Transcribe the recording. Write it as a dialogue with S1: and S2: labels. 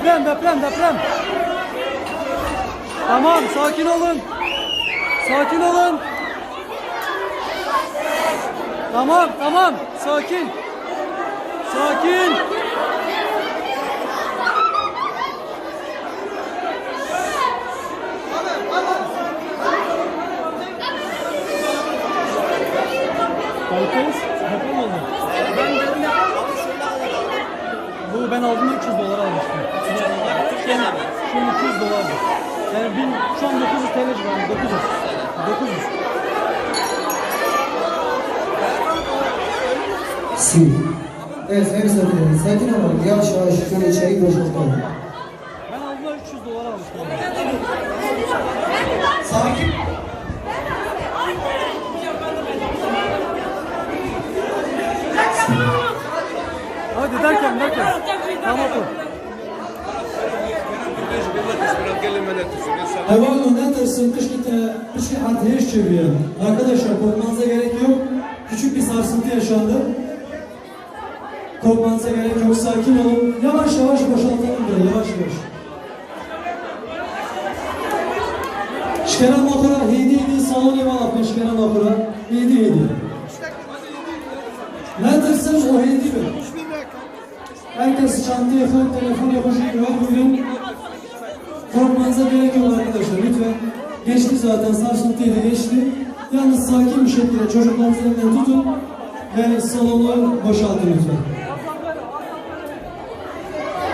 S1: Deprem. Tamam, sakin olun. Tamam, sakin. Kayıttayız. Deprem oldu. Ben aldım 300 dolar almıştım. Türkiye'nin şu an 200 dolardı. Yani şu an 900 TL civarında. 900.
S2: Sim. Evet, sakin olun. Yavaş şöyle içeri boşaltalım.
S1: Ben aldım 300 dolar almıştım.
S2: Sakin.
S1: Hadi derken. Tamam.
S2: Hayvanın ne dersin? Kışkı ateş çeviriyor. Arkadaşlar korkmanıza gerek yok. Küçük bir sarsıntı yaşandı. Korkmanıza gerek yok. Sakin olun. Yavaş boşaltalım burayı. Yavaş. Şkeran motora heydi salon ev alapma şkeran motora. Heydi. Ne dersin o heydi mi? Herkes çantaya telefon yapacak var bugün. Korkmanıza gerek yok arkadaşlar lütfen. Geçti zaten, sarsıntıyla geçti. Yalnız sakin bir şekilde çocuklarınızı elinden tutun ve salonu boşaltın lütfen.